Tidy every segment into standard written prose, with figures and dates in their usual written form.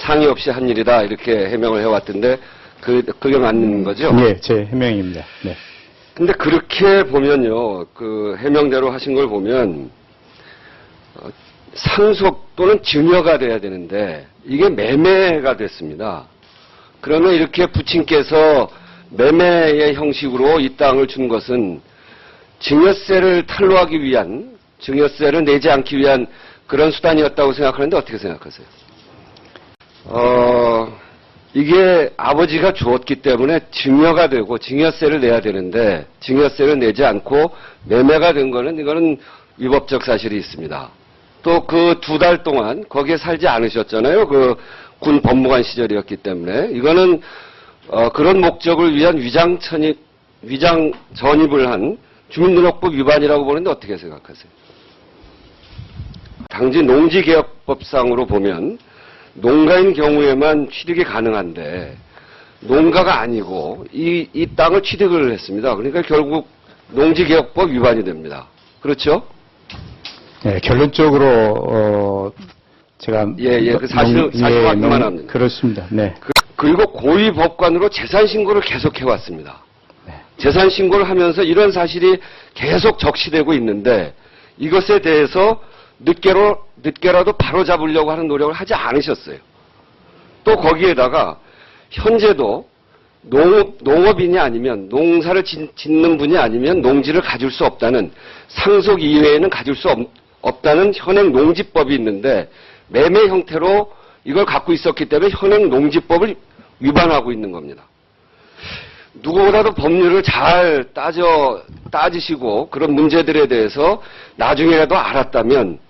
상의 없이 한 일이다 이렇게 해명을 해왔던데 그게 맞는 거죠? 네, 제 해명입니다. 네. 근데 그렇게 보면요, 그 해명대로 하신 걸 보면 상속 또는 증여가 돼야 되는데 이게 매매가 됐습니다. 그러면 이렇게 부친께서 매매의 형식으로 이 땅을 준 것은 증여세를 탈루하기 위한, 증여세를 내지 않기 위한 그런 수단이었다고 생각하는데 어떻게 생각하세요? 이게 아버지가 주었기 때문에 증여가 되고 증여세를 내야 되는데 증여세를 내지 않고 매매가 된 거는 이거는 위법적 사실이 있습니다. 또 그 2달 동안 거기에 살지 않으셨잖아요. 그 군 법무관 시절이었기 때문에 이거는 그런 목적을 위한 위장 전입을 한 주민등록법 위반이라고 보는데 어떻게 생각하세요? 당시 농지개혁법상으로 보면 농가인 경우에만 취득이 가능한데 농가가 아니고 이 땅을 취득을 했습니다. 그러니까 결국 농지개혁법 위반이 됩니다. 그렇죠? 네, 결론적으로 제가 그 사실 확인만 합니다. 그렇습니다. 네. 그리고 고위법관으로 재산신고를 계속 해왔습니다. 네. 재산신고를 하면서 이런 사실이 계속 적시되고 있는데 이것에 대해서 늦게라도 바로잡으려고 하는 노력을 하지 않으셨어요. 또 거기에다가 현재도 농업인이 아니면 농사를 짓는 분이 아니면 농지를 가질 수 없다는 상속 이외에는 가질 수 없다는 현행 농지법이 있는데 매매 형태로 이걸 갖고 있었기 때문에 현행 농지법을 위반하고 있는 겁니다. 누구보다도 법률을 잘 따지시고 그런 문제들에 대해서 나중에라도 알았다면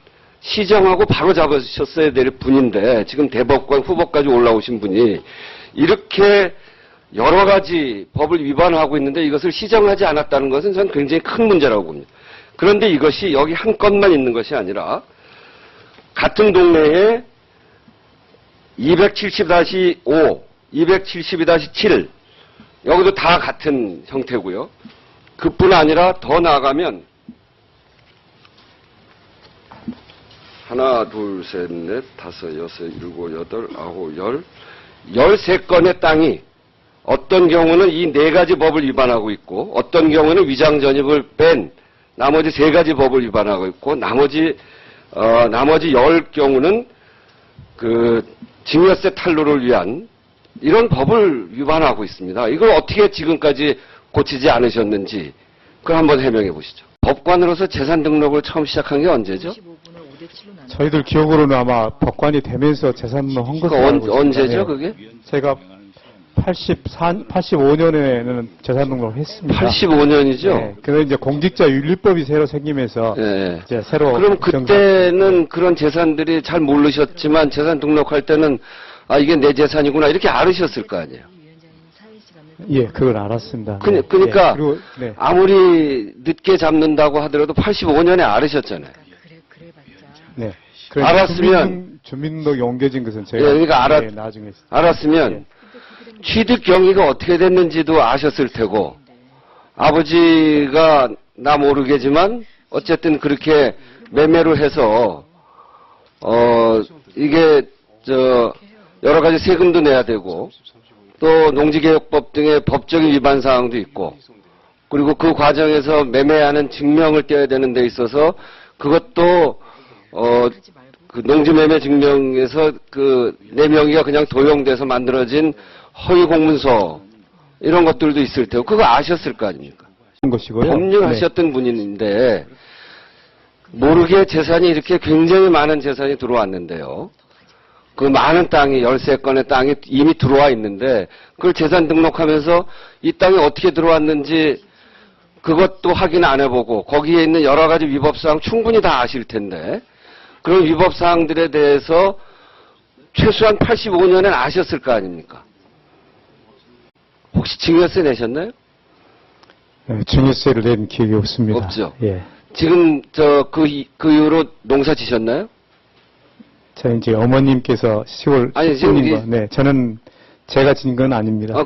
시정하고 바로 잡으셨어야 될 분인데 지금 대법관 후보까지 올라오신 분이 이렇게 여러 가지 법을 위반하고 있는데 이것을 시정하지 않았다는 것은 저는 굉장히 큰 문제라고 봅니다. 그런데 이것이 여기 한 건만 있는 것이 아니라 같은 동네에 270-5, 272-7 여기도 다 같은 형태고요. 그뿐 아니라 더 나아가면 하나, 둘, 셋, 넷, 다섯, 여섯, 일곱, 여덟, 아홉, 13건의 땅이 어떤 경우는 이 4가지 법을 위반하고 있고 어떤 경우는 위장 전입을 뺀 나머지 3가지 법을 위반하고 있고 나머지 10경우는 그 증여세 탈루를 위한 이런 법을 위반하고 있습니다. 이걸 어떻게 지금까지 고치지 않으셨는지 그걸 한번 해명해 보시죠. 법관으로서 재산 등록을 처음 시작한 게 언제죠? 저희들 기억으로는 아마 법관이 되면서 재산 등록 한 것으로 알고 있습니다. 언제죠, 그게? 제가 85년에는 재산 등록을 했습니다. 85년이죠? 네. 그래서 이제 공직자윤리법이 새로 생기면서 네. 이제 새로 그럼 그때는 그런 재산들이 잘 모르셨지만 재산 등록할 때는 아 이게 내 재산이구나 이렇게 알으셨을 거 아니에요. 예, 그걸 알았습니다. 그러니까 네. 그리고, 네. 아무리 늦게 잡는다고 하더라도 85년에 알으셨잖아요. 네. 알았으면 주민등록이 옮겨진 것은 제가 그러니까 나중에 알았으면 취득 경위가 어떻게 됐는지도 아셨을 테고 아버지가 나 모르겠지만 어쨌든 그렇게 매매로 해서 이게 여러 가지 세금도 내야 되고 또 농지개혁법 등의 법적인 위반 사항도 있고 그리고 그 과정에서 매매하는 증명을 떼야 되는 데 있어서 그것도 그 농지매매 증명에서 그 4명이가 그냥 도용돼서 만들어진 허위 공문서 이런 것들도 있을 테고 그거 아셨을 거 아닙니까? 것이고요. 법률 하셨던 분인데 모르게 재산이 이렇게 굉장히 많은 재산이 들어왔는데요. 그 많은 땅이 13건의 땅이 이미 들어와 있는데 그걸 재산 등록하면서 이 땅이 어떻게 들어왔는지 그것도 확인 안 해보고 거기에 있는 여러 가지 위법사항 충분히 다 아실 텐데 그런 위법사항들에 대해서 최소한 85년엔 아셨을 거 아닙니까? 혹시 증여세 내셨나요? 네, 증여세를 낸 기억이 없습니다. 없죠. 예. 지금 그 이후로 농사 지셨나요? 저 이제 어머님께서 시골 아니 지금 네, 저는 제가 진 건 아닙니다.